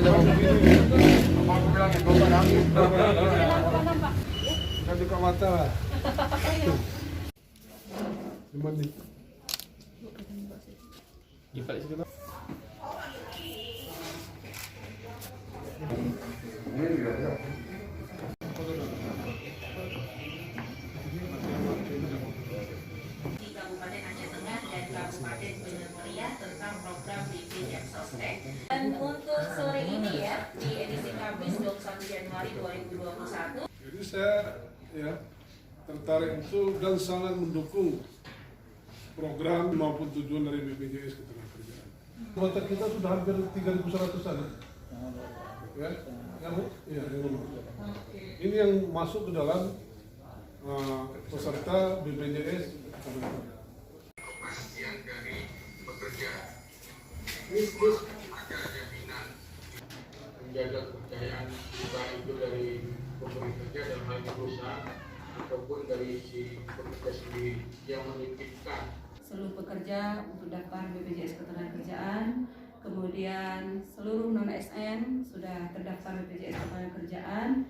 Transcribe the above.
Aku bilang yang bapak nangis. Kan buka mata lah. Gimana nih? Gimana sih kita? Di Kabupaten Aceh Tengah dan Kabupaten Bener Meriah tentang program BPJS Sostek. Dan untuk sore ini ya, di edisi Kamis 21 Januari 2021. Jadi saya tertarik itu dan sangat mendukung program maupun tujuan dari BPJS Ketenagakerjaan. Kota kita sudah hampir 3.100-an. Ya, yang ini yang masuk ke dalam peserta BPJS Ketenagakerjaan. Kepastian dari pekerja, ada jaminan menjaga kepercayaan baik itu dari pemberi kerja dalam hal ini perusahaan ataupun dari si pekerja sendiri yang menitipkan Seluruh pekerja untuk daftar BPJS Ketenagakerjaan, kemudian seluruh non-ASN sudah terdaftar BPJS Ketenagakerjaan.